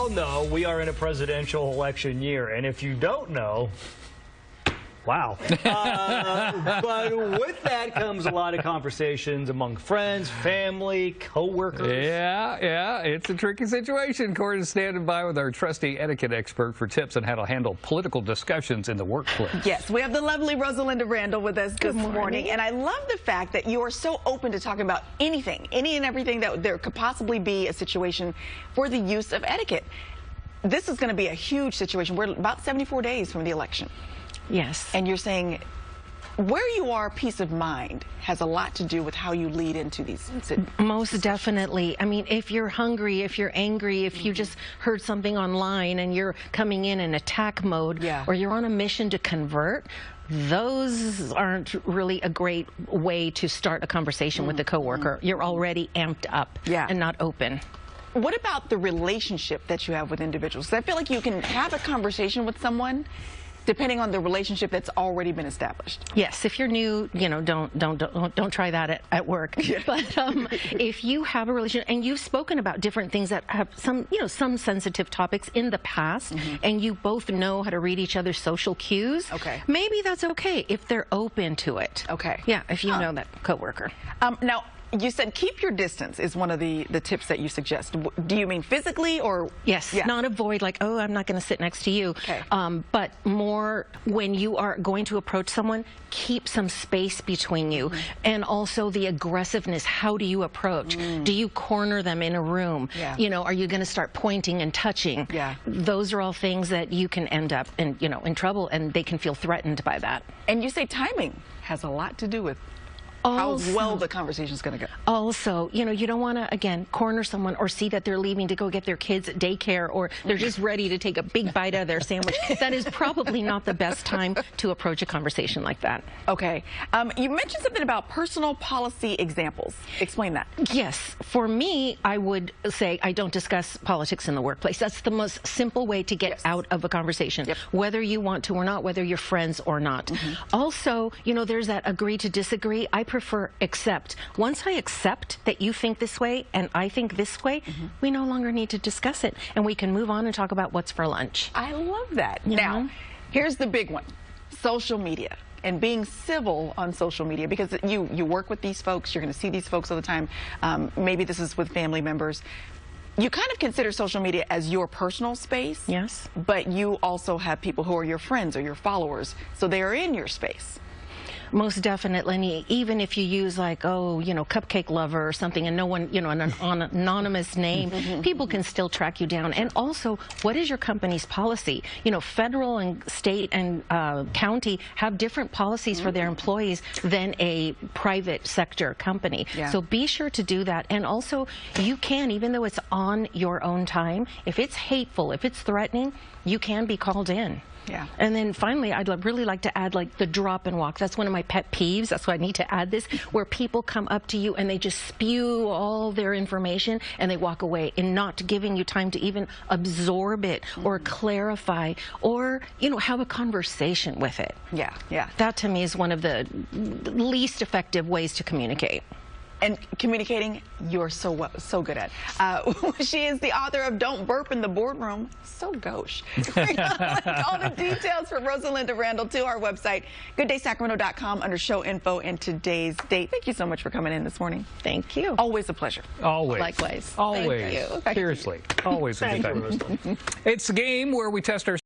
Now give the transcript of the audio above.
all know we are in a presidential election year, and if you don't know, wow. But with that comes a lot of conversations among friends, family, coworkers. Yeah, it's a tricky situation. Corin's standing by with our trusty etiquette expert for tips on how to handle political discussions in the workplace. Yes, we have the lovely Rosalinda Randall with us this morning. And I love the fact that you are so open to talking about anything, any and everything that there could possibly be a situation for the use of etiquette. This is going to be a huge situation. We're about 74 days from the election. Yes. And you're saying where you are, peace of mind has a lot to do with how you lead into these situations. Most definitely. I mean, if you're hungry, if you're angry, if you just heard something online and you're coming in attack mode, or you're on a mission to convert, those aren't really a great way to start a conversation with a coworker. You're already amped up and not open. What about the relationship that you have with individuals? 'Cause I feel like you can have a conversation with someone depending on the relationship that's already been established. Yes, if you're new, you know, don't try that at work. But if you have a relationship and you've spoken about different things that have some, some sensitive topics in the past, and you both know how to read each other's social cues, maybe that's okay if they're open to it. Yeah, if you know that coworker. Now, you said keep your distance is one of the tips that you suggest. Do you mean physically or? Yes, not avoid like, oh, I'm not going to sit next to you. But more when you are going to approach someone, keep some space between you. And also the aggressiveness. How do you approach? Do you corner them in a room? You know, are you going to start pointing and touching? Those are all things that you can end up in, in trouble, and they can feel threatened by that. And you say timing has a lot to do with how well the conversation is going to go. Also, you don't want to, again, corner someone or see that they're leaving to go get their kids at daycare, or they're just ready to take a big bite out of their sandwich. That is probably not the best time to approach a conversation like that. Okay. You mentioned something about personal policy examples. Explain that. Yes. For me, I would say I don't discuss politics in the workplace. That's the most simple way to get out of a conversation, whether you want to or not, whether you're friends or not. Also, there's that agree to disagree. I prefer accept. Once I accept that you think this way and I think this way, we no longer need to discuss it, and we can move on and talk about what's for lunch. I love that. Now, here's the big one. Social media and being civil on social media, because you work with these folks, you're going to see these folks all the time. Maybe this is with family members. You kind of consider social media as your personal space. Yes. But you also have people who are your friends or your followers, so they are in your space. Most definitely. Even if you use like, Cupcake Lover or something, and no one, an anonymous name, people can still track you down. And also, what is your company's policy? Federal and state and county have different policies for their employees than a private sector company. So be sure to do that. And also, you can, even though it's on your own time, if it's hateful, if it's threatening, you can be called in. And then finally, I'd really like to add like the drop and walk. That's one of my pet peeves. That's why I need to add this, where people come up to you and they just spew all their information and they walk away, and not giving you time to even absorb it or clarify or, have a conversation with it. That to me is one of the least effective ways to communicate. And communicating, you're so good at. She is the author of Don't Burp in the Boardroom. So gauche. All the details for Rosalinda Randall to our website, gooddaysacramento.com, under show info and today's date. Thank you so much for coming in this morning. Thank you. Always a pleasure. Always. Likewise. Always. Thank you. Seriously. Always a good time. It's a game where we test our